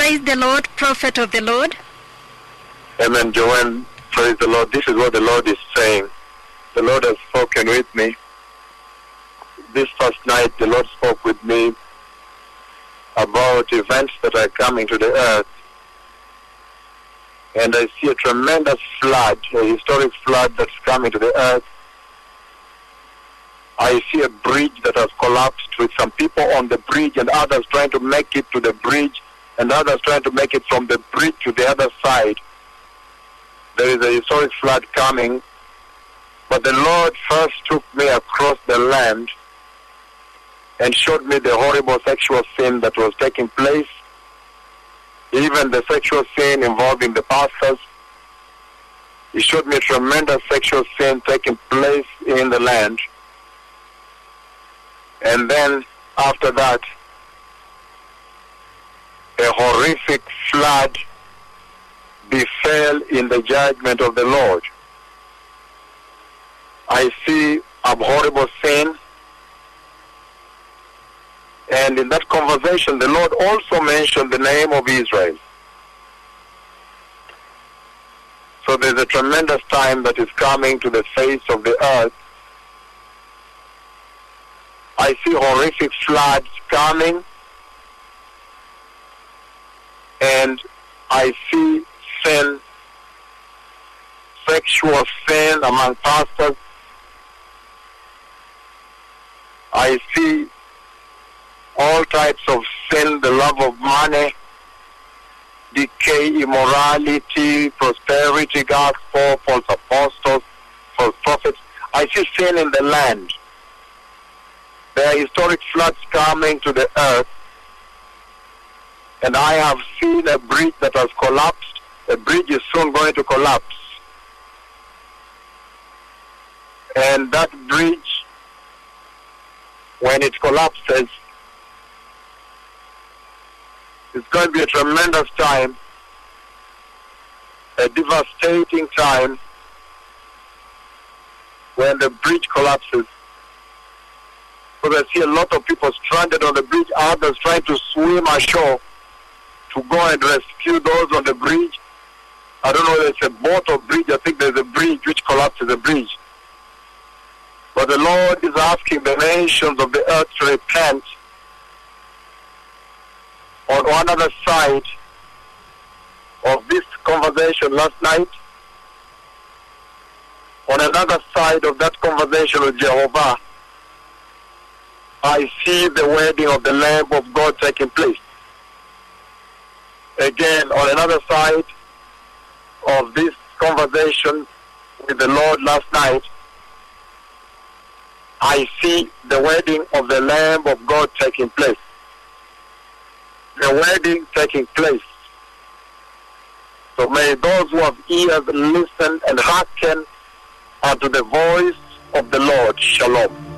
Praise the Lord, prophet of the Lord. Amen, Joanne. Praise the Lord. This is what the Lord is saying. The Lord has spoken with me. This first night, the Lord spoke with me about events that are coming to the earth. And I see a tremendous flood, a historic flood that's coming to the earth. I see a bridge that has collapsed with some people on the bridge and others trying to make it to the bridge and others trying to make it from the bridge to the other side. There is a historic flood coming. But the Lord first took me across the land and showed me the horrible sexual sin that was taking place, even the sexual sin involving the pastors. He showed me a tremendous sexual sin taking place in the land. And then after that, a horrific flood befell in the judgment of the Lord. I see abhorrible sin. And in that conversation, the Lord also mentioned the name of Israel. So there's a tremendous time that is coming to the face of the earth. I see horrific floods coming. And I see sin, sexual sin among pastors. I see all types of sin, the love of money, decay, immorality, prosperity, gospel, false apostles, false prophets. I see sin in the land. There are historic floods coming to the earth. And I have seen a bridge that has collapsed. The bridge is soon going to collapse. And that bridge, when it collapses, it's going to be a tremendous time, a devastating time when the bridge collapses. Because I see a lot of people stranded on the bridge, others trying to swim ashore to go and rescue those on the bridge. I don't know if it's a boat or bridge. I think there's a bridge which collapses the bridge. But the Lord is asking the nations of the earth to repent. On one other side of this conversation last night, on another side of that conversation with Jehovah, I see the wedding of the Lamb of God taking place. Again, on another side of this conversation with the Lord last night, I see the wedding of the Lamb of God taking place. The wedding taking place. So may those who have ears listen and hearken unto the voice of the Lord. Shalom.